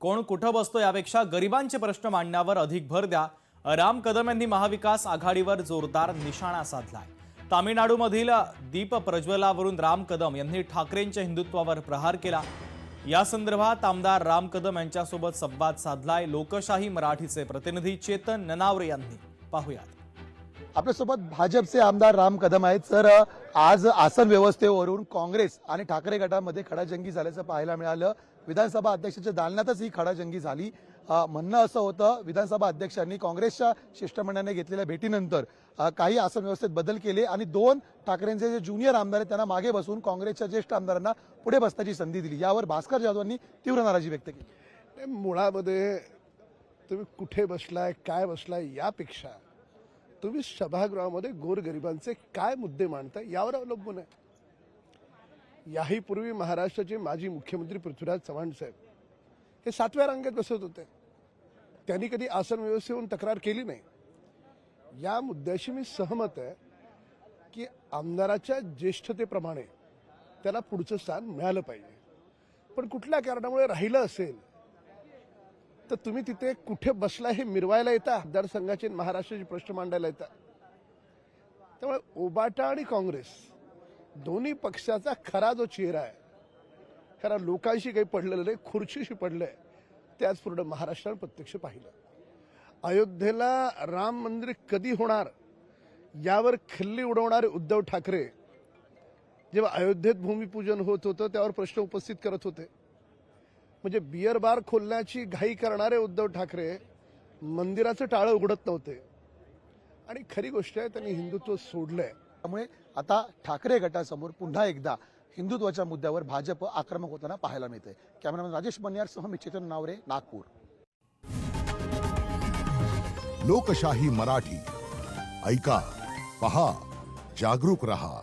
कोण कुठं बसतो यापेक्षा गरिबांचे प्रश्न मांडण्यावर अधिक भर द्या। राम कदम यांनी महाविकास आघाडीवर जोरदार निशाणा साधलाय। तामिळनाडूमधील दीप प्रज्वलावरून राम कदम यांनी ठाकरेंच्या हिंदुत्वावर प्रहार केला। या संदर्भात आमदार राम कदम यांच्यासोबत संवाद साधलाय लोकशाही मराठीचे प्रतिनिधी चेतन ननावरे यांनी। पाहूयात। आपल्यासोबत भाजपचे आमदार राम कदम आहेत। सर, आज आसन व्यवस्थेवरून काँग्रेस आणि ठाकरे गटामध्ये खडाजंगी झाल्याचं पाहायला मिळालं। विधानसभा अध्यक्षाच्या दालनातच ही खडाजंगी झाली। म्हणणं असं होतं, विधानसभा अध्यक्षांनी काँग्रेसच्या शिष्टमंडळाने घेतलेल्या भेटीनंतर काही आसन व्यवस्थेत बदल केले आणि दोन ठाकरेंचे जे ज्युनियर आमदार आहेत त्यांना मागे बसून काँग्रेसच्या ज्येष्ठ आमदारांना पुढे बसण्याची संधी दिली। यावर भास्कर जाधवांनी तीव्र नाराजी व्यक्त केली। मुळामध्ये तुम्ही कुठे बसलाय, काय बसलाय यापेक्षा तुम्ही सभागृहामध्ये गोरगरिबांचे काय मुद्दे मांडताय यावर अवलंबून आहे। याही पूर्वी महाराष्ट्राचे माजी मुख्यमंत्री पृथ्वीराज चव्हाण साहेब हे 7व्या रांगेत बसत होते। त्यांनी कधी आसन व्यवस्थेवरून तक्रार केली नाही। या मुद्द्याशी मी सहमत आहे की आमदाराच्या ज्येष्ठतेप्रमाणे त्याला पुढचं स्थान मिळालं पाहिजे, पण कुठल्या कारणामुळे राहिलं असेल तर तुम्ही तिथे कुठे बसला हे मिरवायला येता, मतदारसंघाचे महाराष्ट्राचे प्रश्न मांडायला येता। त्यामुळे ओबाटा आणि काँग्रेस दोन्ही पक्षाचा खरा जो चेहरा आहे, खरा लोकांशी काही पडलेलं नाही, खुर्चीशी पडलंय, त्याच पूर्ण महाराष्ट्रानं प्रत्यक्ष पाहिलं। अयोध्येला राम मंदिर कधी होणार यावर खिल्ली उडवणारे उद्धव ठाकरे जेव्हा अयोध्येत भूमिपूजन होत होतं त्यावर प्रश्न उपस्थित करत होते। म्हणजे बियर बार खोलण्याची घाई करणारे उद्धव ठाकरे मंदिराचं टाळं उघडत नव्हते। आणि खरी गोष्ट आहे, त्यांनी हिंदुत्व सोडलंय। त्यामुळे आता ठाकरे गटासमोर पुन्हा एकदा हिंदुत्वाच्या मुद्द्यावर भाजप आक्रमक होताना पाहायला मिळते। कॅमेरामॅन राजेश बनियारसह मी चेतन ननावरे, नागपूर। लोकशाही मराठी ऐका, पहा, जागरूक रहा।